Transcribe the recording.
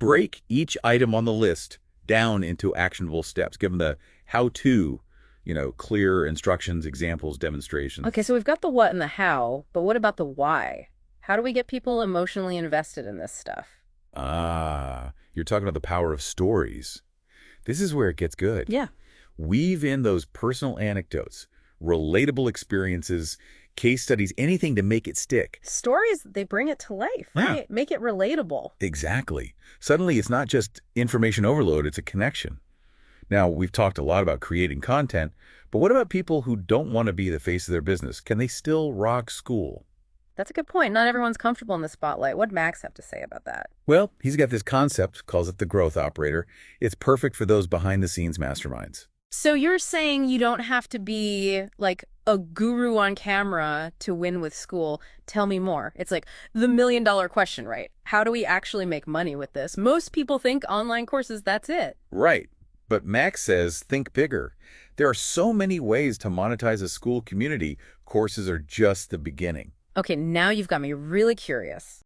Break each item on the list down into actionable steps. Give them the how-to, clear instructions, examples, demonstrations. Okay, so we've got the what and the how, but what about the why? How do we get people emotionally invested in this stuff? Ah, you're talking about the power of stories. This is where it gets good. Yeah. Weave in those personal anecdotes, relatable experiences, case studies, anything to make it stick. Stories, they bring it to life, Yeah. right? Make it relatable. Exactly. Suddenly, it's not just information overload, it's a connection. Now, we've talked a lot about creating content, but what about people who don't want to be the face of their business? Can they still rock Skool? That's a good point. Not everyone's comfortable in the spotlight. What'd Max have to say about that? Well, he's got this concept, calls it the growth operator. It's perfect for those behind-the-scenes masterminds. So you're saying you don't have to be like a guru on camera to win with Skool. Tell me more. It's like the million-dollar question, right? How do we actually make money with this? Most people think online courses, that's it. Right. But Max says, think bigger. There are so many ways to monetize a Skool community. Courses are just the beginning. Okay, now you've got me really curious.